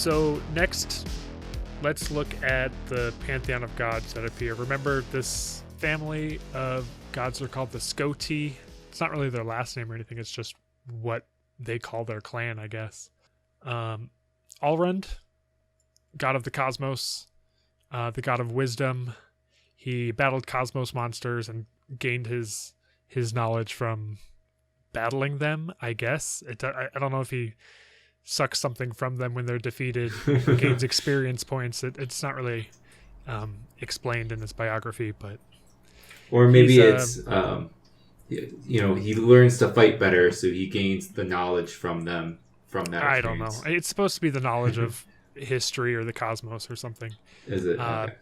So next, let's look at the pantheon of gods that appear. Remember, this family of gods are called the Skoti. It's not really their last name or anything. It's just what they call their clan, I guess. Alrund, god of the cosmos, the god of wisdom. He battled cosmos monsters and gained his knowledge from battling them, I guess. I don't know if he sucks something from them when they're defeated, gains experience points. It's not really explained in his biography, but or maybe it's he learns to fight better, so he gains the knowledge from them from that experience. I don't know. It's supposed to be the knowledge of history or the cosmos or something. Is it? Okay.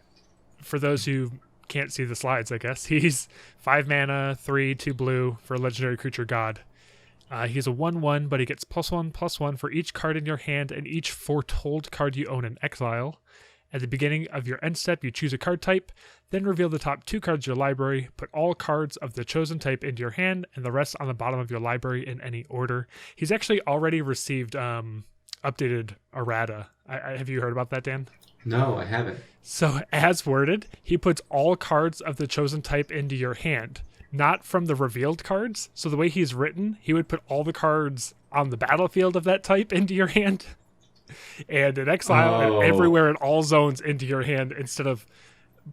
For those who can't see the slides, I guess he's 5 mana, 3, 2 blue for a legendary creature god. He's a 1/1, but he gets +1/+1 for each card in your hand and each foretold card you own in exile. At the beginning of your end step, you choose a card type, then reveal the top 2 cards of your library, put all cards of the chosen type into your hand, and the rest on the bottom of your library in any order. He's actually already received updated errata. Have you heard about that, Dan? No, I haven't. So, as worded, he puts all cards of the chosen type into your hand, not from the revealed cards. So the way he's written, he would put all the cards on the battlefield of that type into your hand, and in exile and everywhere in all zones into your hand, instead of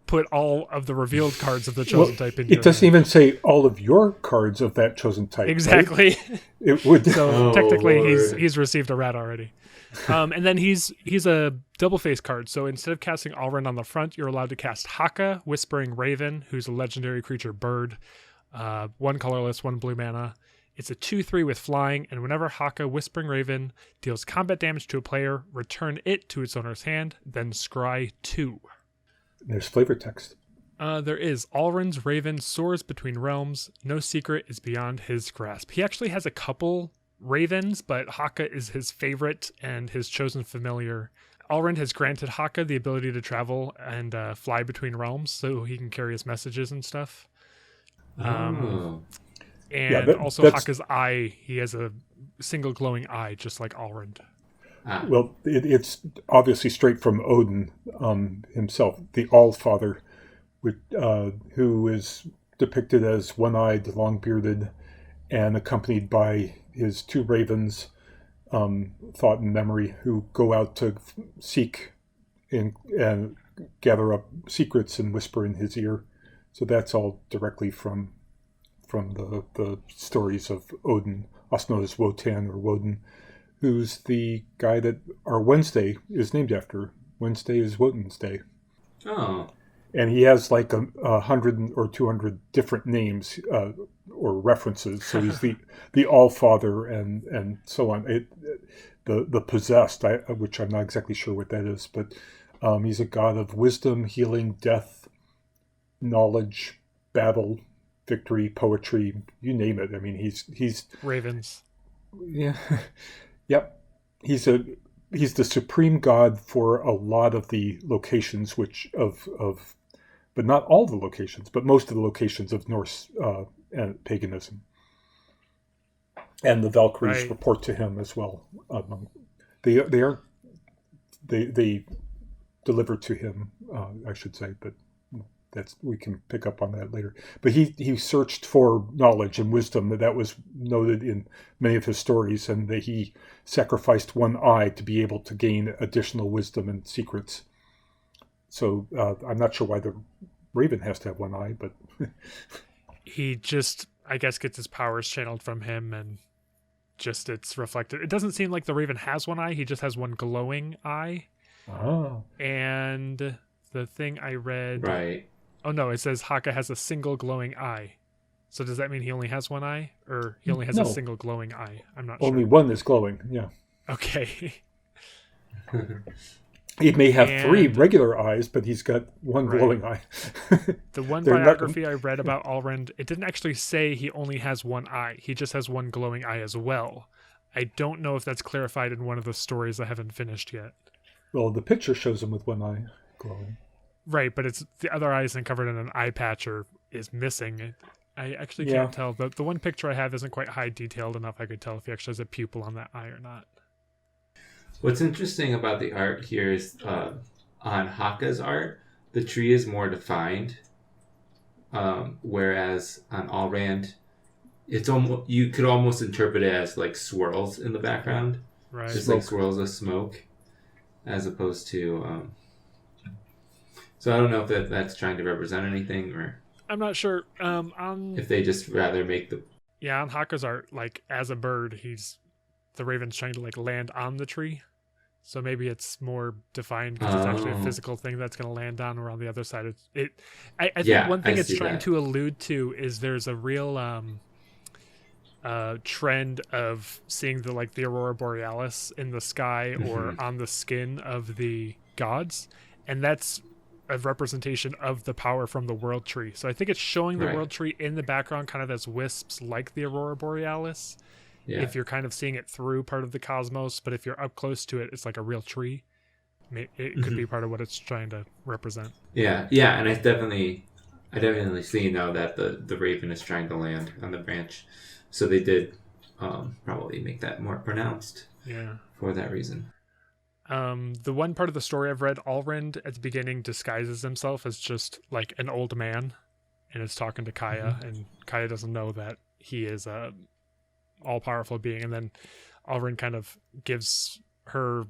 put all of the revealed cards of the chosen type into your hand. It doesn't even say all of your cards of that chosen type. Exactly. Right? It would. So technically, he's received a rat already. And then he's a double face card. So instead of casting Alrund on the front, you're allowed to cast Haka, Whispering Raven, who's a legendary creature bird. 1 colorless, 1 blue mana. It's a 2/3 with flying, and whenever Haka, Whispering Raven, deals combat damage to a player, return it to its owner's hand, then scry 2. There's flavor text. There is. Alrund's Raven soars between realms. No secret is beyond his grasp. He actually has a couple ravens, but Haka is his favorite and his chosen familiar. Alrund has granted Haka the ability to travel and fly between realms, so he can carry his messages and stuff. And also Haka's eye, he has a single glowing eye, just like Alrund. Well, it's obviously straight from Odin himself, the Allfather, who is depicted as one-eyed, long-bearded, and accompanied by his 2 ravens, Thought and Memory, who go out to seek and gather up secrets and whisper in his ear. So that's all directly from the stories of Odin, also known as Wotan or Woden, who's the guy that our Wednesday is named after. Wednesday is Wotan's Day. Oh. And he has like 100 or 200 different names or references. So he's the Allfather and so on. The possessed, which I'm not exactly sure what that is, but he's a god of wisdom, healing, death, knowledge, battle, victory, poetry, you name it. I mean, he's ravens. Yeah. Yep. He's the supreme god for a lot of the locations but not all the locations, but most of the locations of Norse and paganism. And the Valkyries report to him as well. They deliver to him, I should say, but we can pick up on that later. But he searched for knowledge and wisdom. That was noted in many of his stories, and that he sacrificed one eye to be able to gain additional wisdom and secrets. So I'm not sure why the raven has to have one eye, but he just, I guess, gets his powers channeled from him, and just it's reflected. It doesn't seem like the raven has one eye. He just has one glowing eye. Oh. And the thing I read... Right. Oh, no, it says Haka has a single glowing eye. So does that mean he only has one eye? Or he only has a single glowing eye? I'm not sure. Only one is glowing, yeah. Okay. He may have 3 regular eyes, but he's got one glowing eye. The one biography I read about Alrund, it didn't actually say he only has one eye. He just has one glowing eye as well. I don't know if that's clarified in one of the stories I haven't finished yet. Well, the picture shows him with one eye glowing. Right, but it's the other eye isn't covered in an eye patch or is missing. I actually can't tell. The one picture I have isn't quite high detailed enough I could tell if he actually has a pupil on that eye or not. What's interesting about the art here is on Haka's art, the tree is more defined, whereas on Alrand, it's almost you could almost interpret it as like swirls in the background, Right. just Smoke. like swirls of smoke, as opposed to. So I don't know if that's trying to represent anything, or I'm not sure. if they just rather make the. Yeah, on Haka's art, like as a bird, the raven's trying to like land on the tree. So maybe it's more defined because it's actually a physical thing that's going to land on, or on the other side. I think one thing it's trying to allude to is there's a real trend of seeing the aurora borealis in the sky or on the skin of the gods, and that's a representation of the power from the world tree. So I think it's showing the world tree in the background kind of as wisps like the aurora borealis. Yeah. If you're kind of seeing it through part of the cosmos, but if you're up close to it, it's like a real tree. It could be part of what it's trying to represent. Yeah, and I definitely see now that the raven is trying to land on the branch, so they did probably make that more pronounced. Yeah, for that reason. The one part of the story I've read, Alrund at the beginning disguises himself as just like an old man, and is talking to Kaya, and Kaya doesn't know that he is a all-powerful being, and then Alrund kind of gives her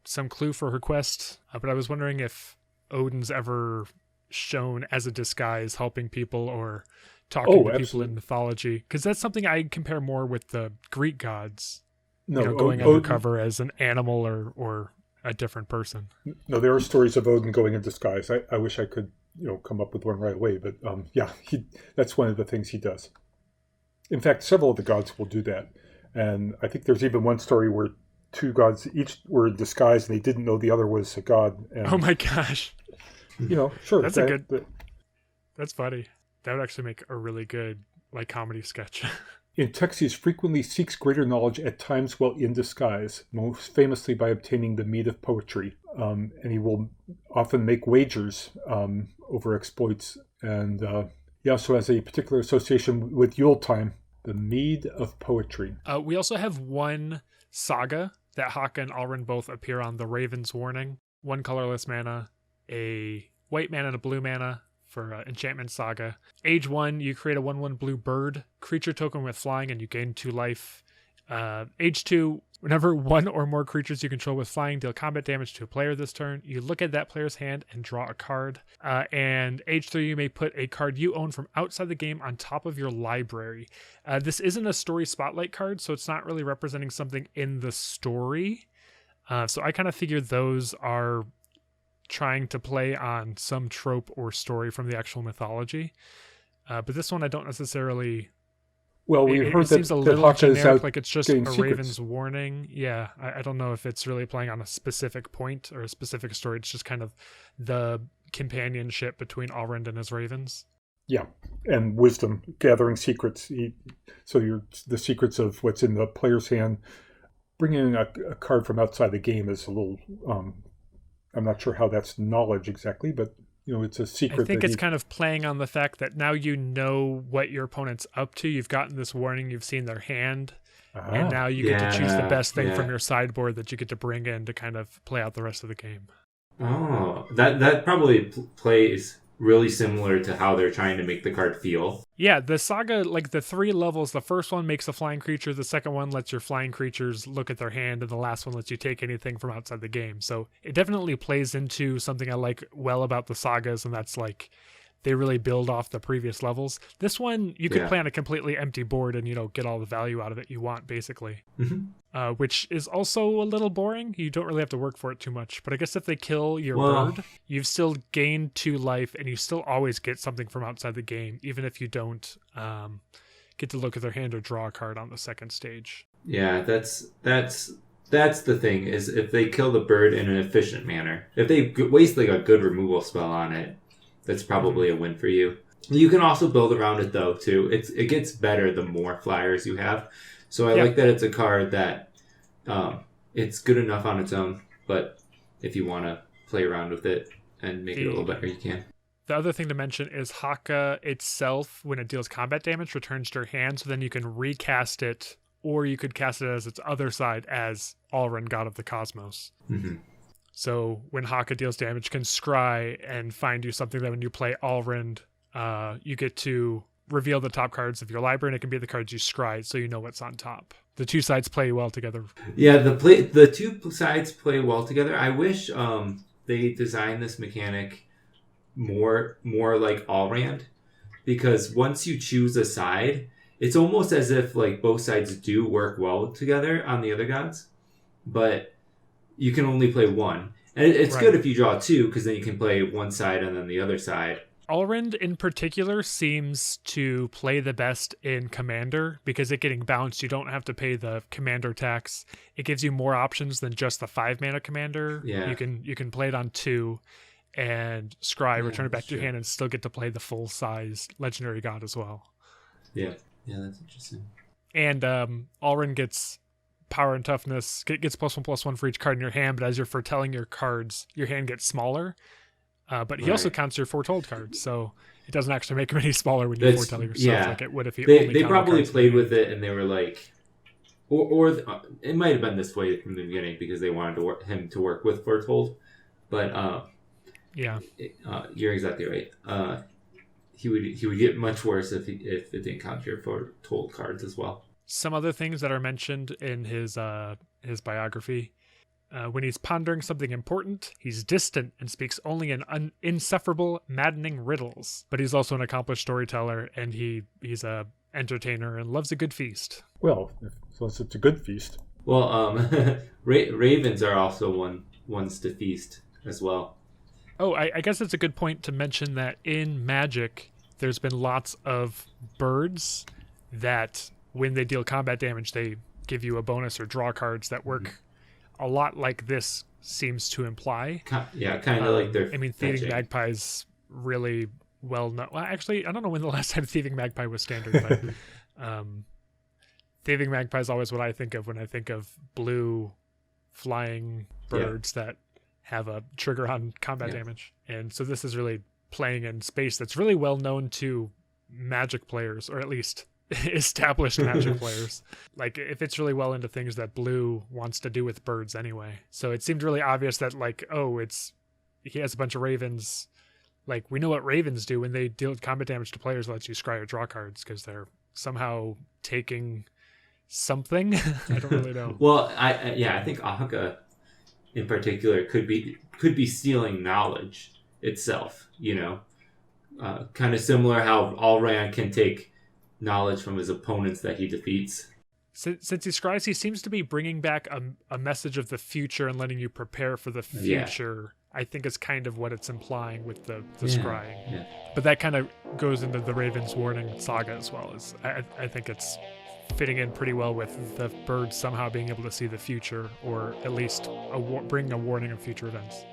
some clue for her quest. But I was wondering if Odin's ever shown as a disguise helping people or talking to people in mythology, because that's something I compare more with the Greek gods. No, going undercover as an animal or a different person. No, there are stories of Odin going in disguise. I wish I could come up with one right away, but that's one of the things he does. In fact, several of the gods will do that. And I think there's even one story where two gods each were in disguise and they didn't know the other was a god. And, oh my gosh. Sure. That's that's funny. That would actually make a really good comedy sketch. In text, he frequently seeks greater knowledge at times while in disguise, most famously by obtaining the mead of poetry. And he will often make wagers over exploits. And he also has a particular association with Yule time, the mead of poetry. We also have one saga that Haka and Alrund both appear on, the Raven's Warning. One colorless mana, a white mana and a blue mana for Enchantment Saga. Age 1, you create a 1/1 blue bird, creature token with flying, and you gain 2 life. Age 2, whenever one or more creatures you control with flying deal combat damage to a player this turn, you look at that player's hand and draw a card. And Age 3, you may put a card you own from outside the game on top of your library. This isn't a story spotlight card, so it's not really representing something in the story. So I kind of figured those are trying to play on some trope or story from the actual mythology. But this one I don't necessarily... Well, we heard it seems a little generic, like it's just a secrets. Raven's Warning. Yeah, I don't know if it's really playing on a specific point or a specific story. It's just kind of the companionship between Alrund and his ravens. Yeah, and wisdom, gathering secrets. So the secrets of what's in the player's hand. Bringing a card from outside the game is a little... I'm not sure how that's knowledge exactly, but... it's a secret. I think it's kind of playing on the fact that now you know what your opponent's up to. You've gotten this warning. You've seen their hand. And now you get to choose the best thing from your sideboard that you get to bring in to kind of play out the rest of the game. Oh, that probably plays really similar to how they're trying to make the card feel. Yeah, the saga, like the 3 levels, the first one makes a flying creature, the second one lets your flying creatures look at their hand, and the last one lets you take anything from outside the game. So it definitely plays into something I like well about the sagas, and that's like they really build off the previous levels. This one, you could play on a completely empty board and, get all the value out of it you want, basically. Which is also a little boring. You don't really have to work for it too much. But I guess if they kill your bird, you've still gained 2 life, and you still always get something from outside the game, even if you don't get to look at their hand or draw a card on the second stage. Yeah, that's the thing, is if they kill the bird in an efficient manner. If they waste a good removal spell on it, that's probably a win for you. You can also build around it, though, too. It gets better the more flyers you have. So I like that it's a card that it's good enough on its own, but if you want to play around with it and make it a little better, you can. The other thing to mention is Haka itself, when it deals combat damage, returns to your hand, so then you can recast it or you could cast it as its other side as Alrund, God of the Cosmos. Mm-hmm. So when Haka deals damage, can scry and find you something that when you play Alrund, you get to reveal the top cards of your library, and it can be the cards you scry, so you know what's on top. The two sides play well together. Yeah, the two sides play well together. I wish they designed this mechanic more like Alrand, because once you choose a side, it's almost as if like both sides do work well together on the other gods, but you can only play one. And it's Right. good if you draw two, because then you can play one side and then the other side. Alrund in particular seems to play the best in Commander because it getting bounced, you don't have to pay the Commander tax. It gives you more options than just the 5-mana Commander. Yeah. You can play it on 2 and scry, return it back that's to your true. hand, and still get to play the full size Legendary God as well. Yeah, that's interesting. And Alrund gets power and toughness, gets +1/+1 for each card in your hand, but as you're foretelling your cards, your hand gets smaller. But he also Right. counts your foretold cards, so it doesn't actually make them any smaller when you That's- foretell yourself yeah. like it would if you They only counted probably cards in played your with it and they were like, or it might have been this way from the beginning because they wanted him to work with foretold, but hand. Yeah. you're exactly right. He would get much worse if it didn't count your foretold cards as well. Some other things that are mentioned in his biography. When he's pondering something important, he's distant and speaks only in insufferable, maddening riddles. But he's also an accomplished storyteller, and he's a entertainer and loves a good feast. Well, so it's a good feast. Well, ravens are also ones to feast as well. Oh, I guess it's a good point to mention that in Magic, there's been lots of birds that, when they deal combat damage, they give you a bonus or draw cards that work a lot like this seems to imply. Yeah, kind of like their. I mean, Thieving fetching. Magpie's really well known. Well, actually, I don't know when the last time Thieving Magpie was standard, but Thieving Magpie is always what I think of when I think of blue flying birds that have a trigger on combat damage. And so this is really playing in space that's really well known to Magic players, or at least established Magic players. Like, it fits really well into things that Blue wants to do with birds anyway. So it seemed really obvious that, like, he has a bunch of ravens. Like, we know what ravens do when they deal combat damage to players. It lets you scry or draw cards because they're somehow taking something. I don't really know. Well, I think Ahaka in particular could be stealing knowledge itself. Kind of similar how Alrand can take knowledge from his opponents that he defeats. Since he scries, he seems to be bringing back a message of the future and letting you prepare for the future. I think is kind of what it's implying with the scrying. Yeah. But that kind of goes into the Raven's Warning saga as well. I think it's fitting in pretty well with the birds somehow being able to see the future, or at least bring a warning of future events.